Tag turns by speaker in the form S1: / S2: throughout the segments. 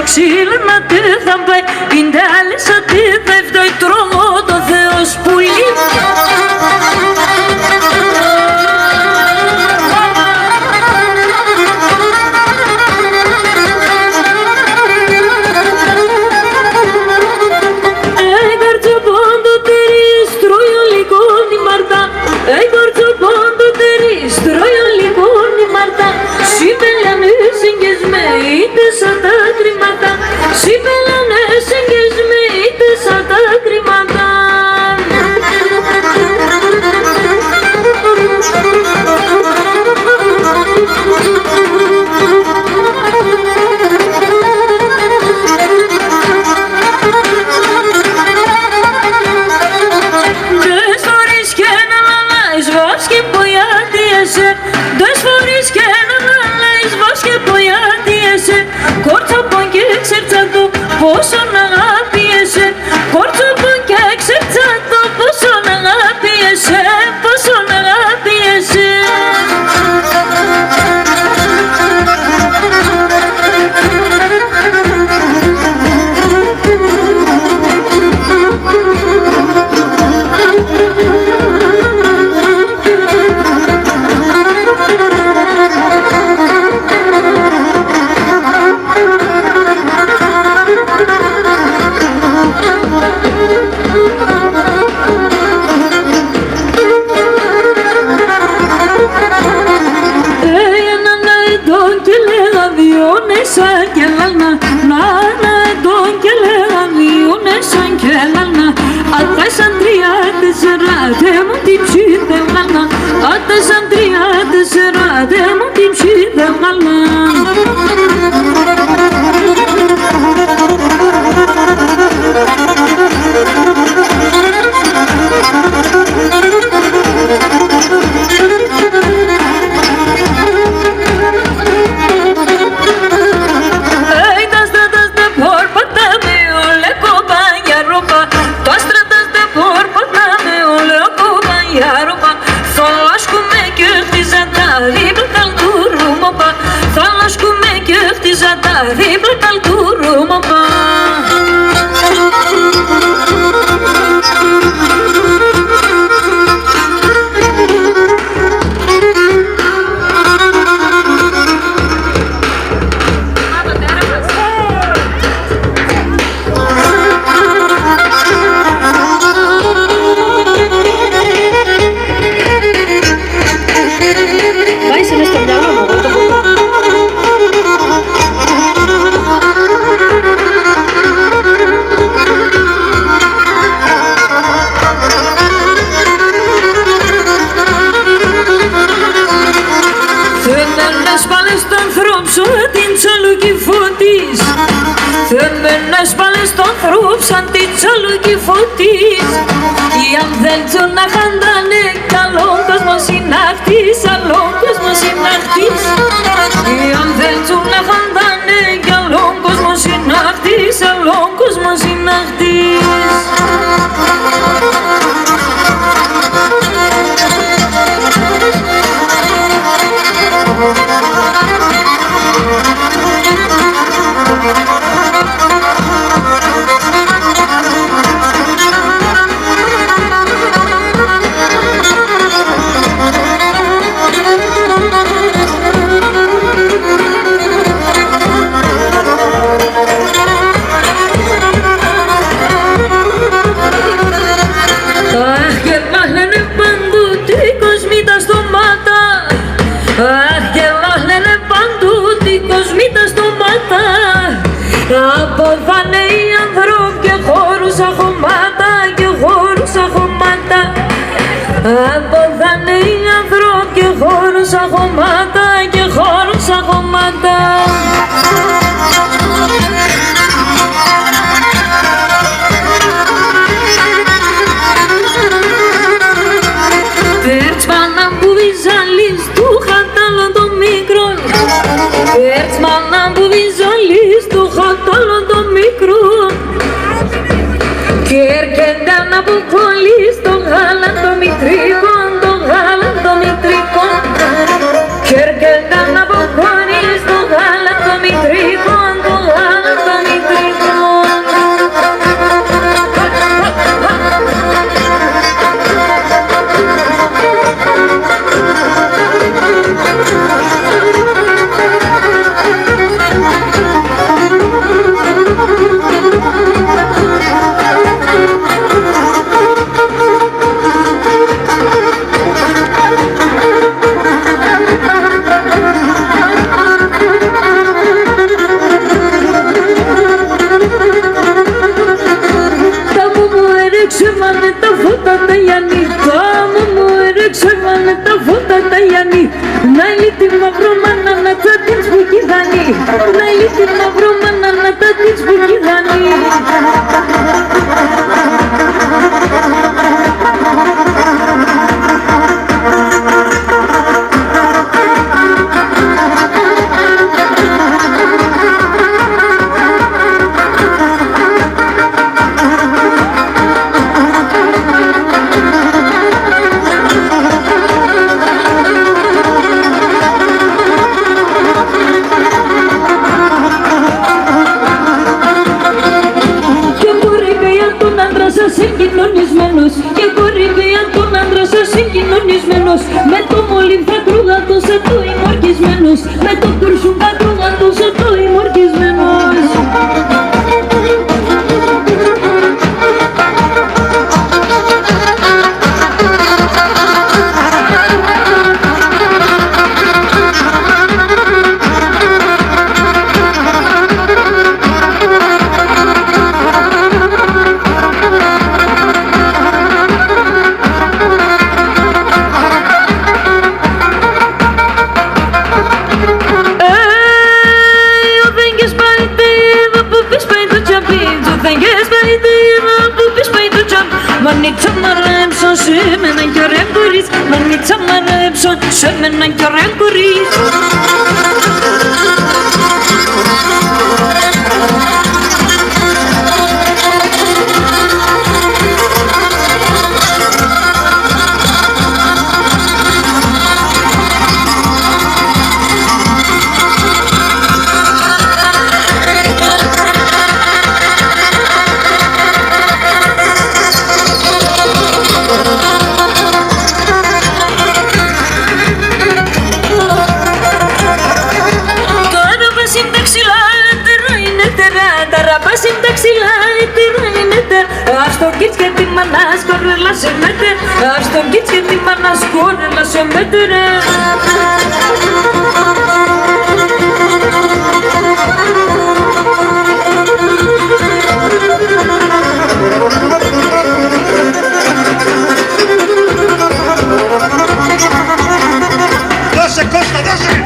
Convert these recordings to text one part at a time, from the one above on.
S1: ξύλο να τι θα πάει, πιντάλισσα τι θα φτάει, τρόμο το Θεός πουλί.
S2: σαν τη τσαλούκι φωτής. Οι αν θέλουν να χαντάνε καλόν κόσμο συνάχτης, αλόν κόσμο συνάχτης. Οι αν θέλουν να χαντάνε καλόν κόσμο συνάχτης, αλόν κόσμο συνάχτης. Αποδάνε οι ανθρώποι και χώρους αχωμάτα και χώρους αχωμάτα. Αποδάνε οι ανθρώποι και χώρους αχωμάτα και χώρους αχωμάτα. Πέρτς μάνα που βυζάλεις του χατάλω το μικρό. Πέρτς μάνα που βυζάλεις του χατάλω το μικρό. Λαϊλή τη μαύρο μάνα να τα της που κηδανεί. Λαϊλή τη μαύρο μάνα να τα της που κηδανεί. Συγκοινωνισμένος και κορυφαία τον άντρα σας συγκοινωνισμένος. Με το μολύβ θα κρούγατος το ημορκισμένος. Με το κουρσούν θα κρούγατος το ημορκισμένος. Μανίτσα μ' αρέψαν σε μένα κι ωραία μπορείς. Μανίτσα μ' αρέψαν σε μένα κι ωραία μπορείς. Ας τον κίτς και τη μάνα σκορέλα σε μέτε. Ας τον κίτς και τη μάνα σκορέλα σε μέτε.
S3: Δώσε Κώστα, δώσε!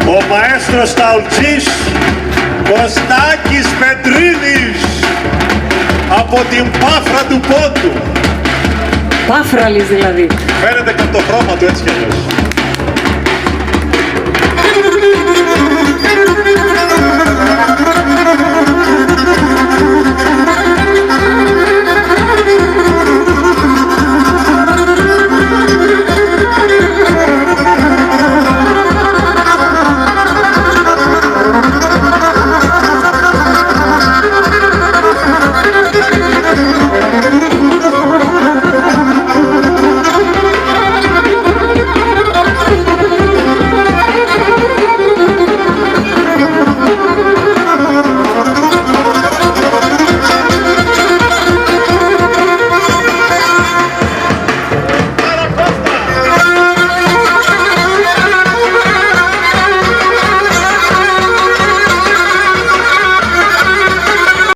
S3: Ο μαέστρος Ταουλτσής Κωστάκης Πετρίδης από την Πάφρα του Πόντου.
S2: Πάφραλης δηλαδή.
S3: Φαίνεται και από το χρώμα του έτσι κι αλλιώς.